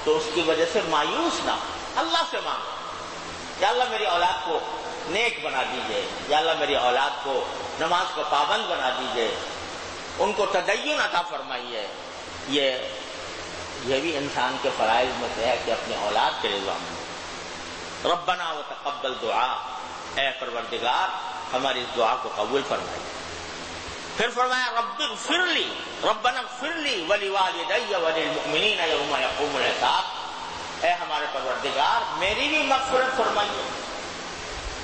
تو اس کی وجہ سے مایوس نہ ہو، اللہ سے مانگو، یا اللہ میری اولاد کو نیک بنا دیجئے، یا اللہ میری اولاد کو نماز کا پابند بنا دیجئے، ان کو تدین عطا فرمائیے۔ یہ بھی انسان کے فرائض میں سے ہے کہ اپنے اولاد کے لیے دعا مانگے۔ ربنا وتقبل دعا، اے پروردگار ہماری اس دعا کو قبول فرمائیے۔ پھر فرمایا رب اغفر لی، ربنا اغفر لی ولوالدی وللمؤمنین یوم یقوم الحساب، اے ہمارے پروردگار میری بھی مغفرت فرمائیے،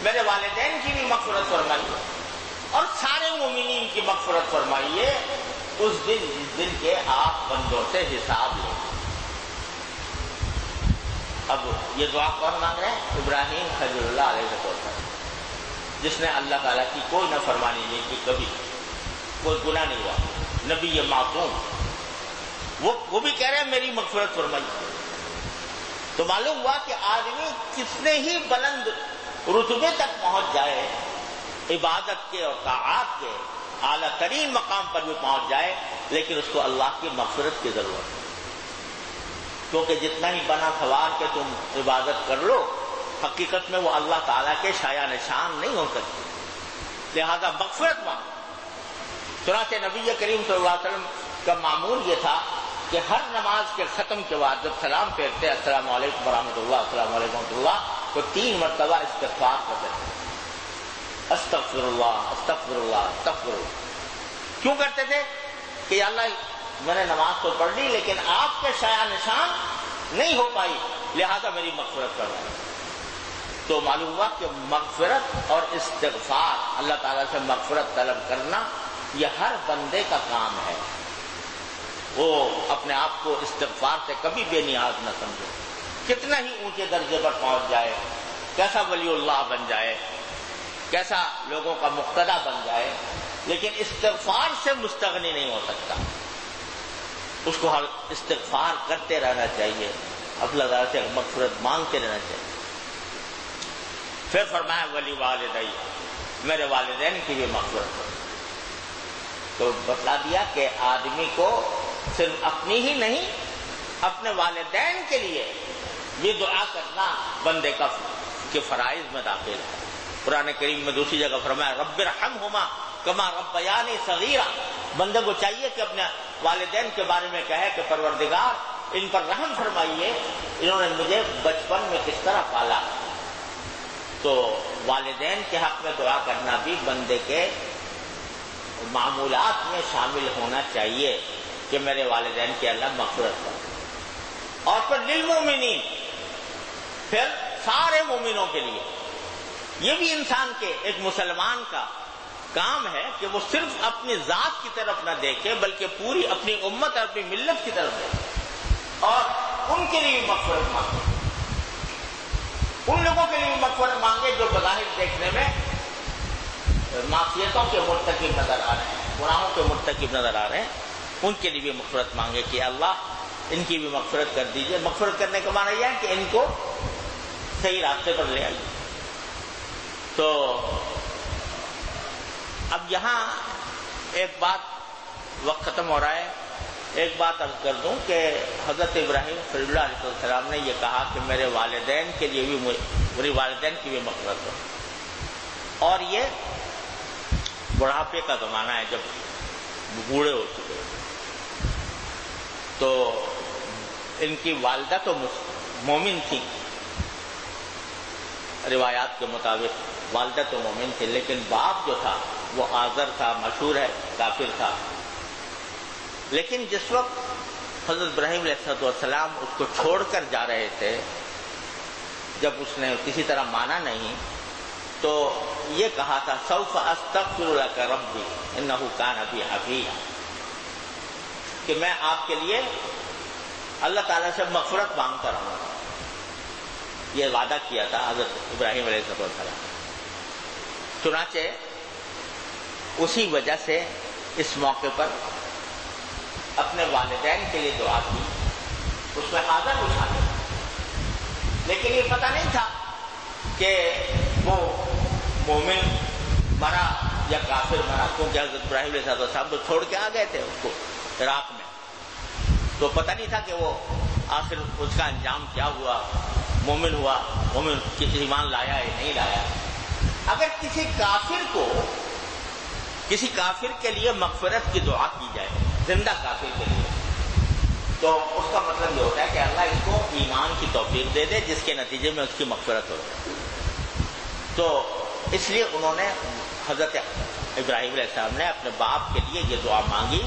میرے والدین کی بھی مغفرت فرمائیے، اور سارے مومنین کی مغفرت فرمائیے اس دن جس دن کے آپ بندوں سے حساب لیں۔ اب یہ دعا کون مانگ رہے ہیں؟ ابراہیم خلیل اللہ علیہ السلام، جس نے اللہ تعالیٰ کی کوئی نافرمانی نہیں کی، کبھی کوئی گناہ نہیں ہوا، نبی یہ معصوم، وہ بھی کہہ رہے ہیں میری مغفرت فرمائیے۔ تو معلوم ہوا کہ آدمی کتنے ہی بلند رتبے تک پہنچ جائے، عبادت کے اور طاعات کے اعلیٰ ترین مقام پر بھی پہنچ جائے، لیکن اس کو اللہ کی مغفرت کی ضرورت ہے، کیونکہ جتنا ہی بنا سوار کے تم عبادت کر لو، حقیقت میں وہ اللہ تعالیٰ کے شایع نشان نہیں ہو سکتی، لہذا مغفرت مانگو۔ چنانچہ نبی کریم صلی اللہ علیہ وسلم کا معمول یہ تھا کہ ہر نماز کے ختم کے بعد جب سلام پھیرتے السلام علیکم ورحمۃ اللہ، السلام علیکم ورحمۃ اللہ، تو 3 مرتبہ استغفار کرتے تھے، استغفر اللہ استغفر اللہ استغفر اللہ۔ کیوں کرتے تھے؟ کہ یا اللہ میں نے نماز تو پڑھ لی لیکن آپ کے سایہ نشان نہیں ہو پائی، لہذا میری مغفرت فرمائیں۔ تو معلوم ہوا کہ مغفرت اور استغفار، اللہ تعالیٰ سے مغفرت طلب کرنا، یہ ہر بندے کا کام ہے۔ وہ اپنے آپ کو استغفار سے کبھی بے نیاز نہ سمجھے، کتنا ہی اونچے درجے پر پہنچ جائے، کیسا ولی اللہ بن جائے، کیسا لوگوں کا مقتدی بن جائے، لیکن استغفار سے مستغنی نہیں ہو سکتا۔ اس کو ہر استغفار کرتے رہنا چاہیے، اللہ تعالیٰ سے مغفرت مانگتے رہنا چاہیے۔ پھر فرمایا ولی والدی، میرے والدین کی بھی مغفرت ہو۔ تو بتلا دیا کہ آدمی کو صرف اپنی ہی نہیں، اپنے والدین کے لیے بھی دعا کرنا بندے کے فرائض میں داخل ہے۔ قرآن کریم میں دوسری جگہ فرمایا رب ارحمہما کما ربیانی صغیرا، بندے کو چاہیے کہ اپنے والدین کے بارے میں کہے کہ پروردگار ان پر رحم فرمائیے، انہوں نے مجھے بچپن میں کس طرح پالا۔ تو والدین کے حق میں دعا کرنا بھی بندے کے معمولات میں شامل ہونا چاہیے کہ میرے والدین کی اللہ مغفرت کرے۔ اور پھر للمؤمنین، پھر سارے مومنوں کے لیے، یہ بھی انسان کے ایک مسلمان کا کام ہے کہ وہ صرف اپنی ذات کی طرف نہ دیکھے بلکہ پوری اپنی امت اور اپنی ملت کی طرف دیکھے اور ان کے لیے مغفرت مانگے، ان لوگوں کے لیے مغفرت مانگے جو بظاہر دیکھنے میں معصیتوں کے مرتکب نظر آ رہے ہیں، گناہوں کے مرتکب نظر آ رہے ہیں، ان کے لیے بھی مغفرت مانگے کہ اللہ ان کی بھی مغفرت کر دیجئے۔ مغفرت کرنے کا معنی یہ ہے کہ ان کو صحیح راستے پر لے آئیے۔ تو اب یہاں ایک بات، وقت ختم ہو رہا ہے، ایک بات عرض کر دوں کہ حضرت ابراہیم خلیل اللہ علیہ السلام نے یہ کہا کہ میرے والدین کے لیے بھی، میری والدین کی بھی مغفرت ہو۔ اور یہ بڑھاپے کا زمانہ ہے، جب بوڑھے ہو چکے، تو ان کی والدہ تو مومن تھی، روایات کے مطابق والدہ تو مومن تھی، لیکن باپ جو تھا وہ آزر تھا، مشہور ہے کافر تھا۔ لیکن جس وقت حضرت ابراہیم علیہ السلام اس کو چھوڑ کر جا رہے تھے، جب اس نے کسی طرح مانا نہیں تو یہ کہا تھا سوف استغفر لک ربی انہ کان بی حفیظ، کہ میں آپ کے لیے اللہ تعالیٰ سے مغفرت مانگتا رہوں گا۔ یہ وعدہ کیا تھا حضرت ابراہیم علیہ السلام۔ چنانچہ اسی وجہ سے اس موقع پر اپنے والدین کے لیے دعا کی، اس میں آذر بھی شامل، لیکن یہ پتہ نہیں تھا کہ وہ مومن مرا یا کافر مرا، کیونکہ حضرت ابراہیم علیہ السلام تو چھوڑ کے آ گئے تھے اس کو عراق میں، تو پتہ نہیں تھا کہ وہ آخر اس کا انجام کیا ہوا، مومن ہوا، مومن ایمان لایا یا نہیں لایا۔ اگر کسی کافر کے لیے مغفرت کی دعا کی جائے، زندہ کافر کے لیے، تو اس کا مطلب یہ ہوتا ہے کہ اللہ اس کو ایمان کی توفیق دے دے جس کے نتیجے میں اس کی مغفرت ہو جائے۔ تو اس لیے انہوں نے، حضرت ابراہیم علیہ السلام نے اپنے باپ کے لیے یہ دعا مانگی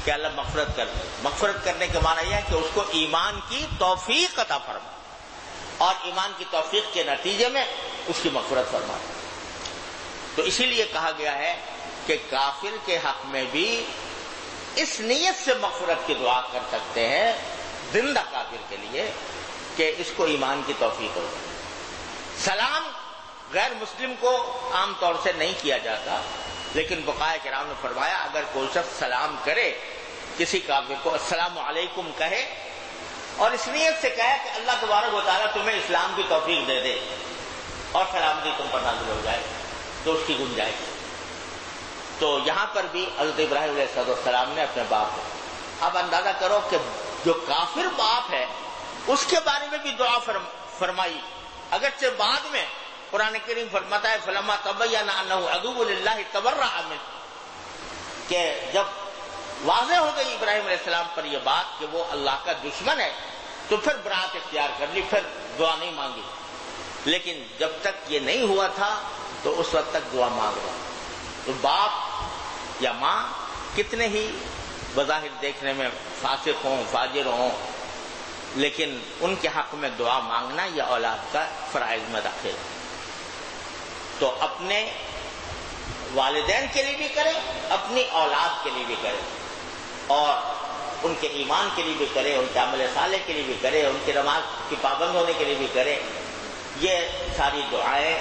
کہ اللہ مغفرت کر دے۔ مغفرت کرنے کے معنی یہ ہے کہ اس کو ایمان کی توفیق عطا فرما، اور ایمان کی توفیق کے نتیجے میں اس کی مغفرت فرما۔ تو اسی لیے کہا گیا ہے کہ کافر کے حق میں بھی اس نیت سے مغفرت کی دعا کر سکتے ہیں، زندہ کافر کے لیے، کہ اس کو ایمان کی توفیق ہو۔ سلام غیر مسلم کو عام طور سے نہیں کیا جاتا، لیکن فقہاء کرام نے فرمایا اگر کوئی شخص سلام کرے کسی کافر کو، السلام علیکم کہے، اور اس نیت سے کہے کہ اللہ تبارک و تعالیٰ تمہیں اسلام کی توفیق دے دے اور سلامتی تم پر نازل ہو جائے، تو اس کی گنجائش۔ تو یہاں پر بھی حضرت ابراہیم علیہ السلام نے اپنے باپ کو، اب اندازہ کرو کہ جو کافر باپ ہے اس کے بارے میں بھی دعا فرمائی، اگرچہ بعد میں قرآن کریم فرماتا ہے فلما تبین انہ عدو للہ تبرأ منہ، کہ جب واضح ہو گئی ابراہیم علیہ السلام پر یہ بات کہ وہ اللہ کا دشمن ہے، تو پھر برات اختیار کر لی، پھر دعا نہیں مانگی۔ لیکن جب تک یہ نہیں ہوا تھا تو اس وقت تک دعا مانگ رہا۔ تو باپ یا ماں کتنے ہی بظاہر دیکھنے میں فاسق ہوں، فاجر ہوں، لیکن ان کے حق میں دعا مانگنا یہ اولاد کا فرائض میں داخل ہے۔ تو اپنے والدین کے لیے بھی کرے، اپنی اولاد کے لیے بھی کرے، اور ان کے ایمان کے لیے بھی کرے، ان کے عمل صالح کے لیے بھی کرے، ان کی نماز کی پابند ہونے کے لیے بھی کرے۔ یہ ساری دعائیں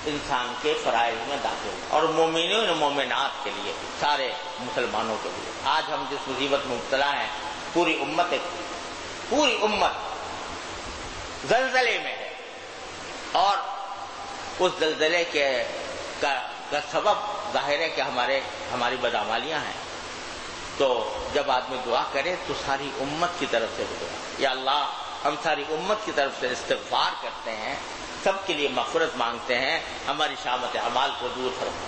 انسان کے فرائض میں داخل ہیں، اور مومنین و مومنات کے لیے، سارے مسلمانوں کے لیے۔ آج ہم جس مصیبت میں مبتلا ہیں، پوری امت زلزلے میں ہے، اور اس زلزلے کا سبب ظاہر ہے کہ ہماری بدعمالیاں ہیں۔ تو جب آدمی دعا کرے تو ساری امت کی طرف سے دعا، یا اللہ ہم ساری امت کی طرف سے استغفار کرتے ہیں، سب کے لیے مغفرت مانگتے ہیں، ہماری شامت اعمال کو دور فرما۔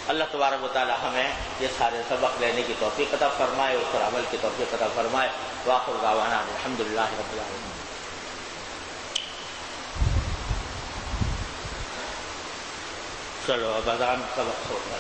اللہ تبارک و تعالی ہمیں یہ سارے سبق لینے کی توفیق عطا فرمائے، اس پر عمل کی توفیق عطا فرمائے۔ وآخر دعوانا الحمدللہ رب العالمین۔ چلو اب اذان کا وقت ہو گیا۔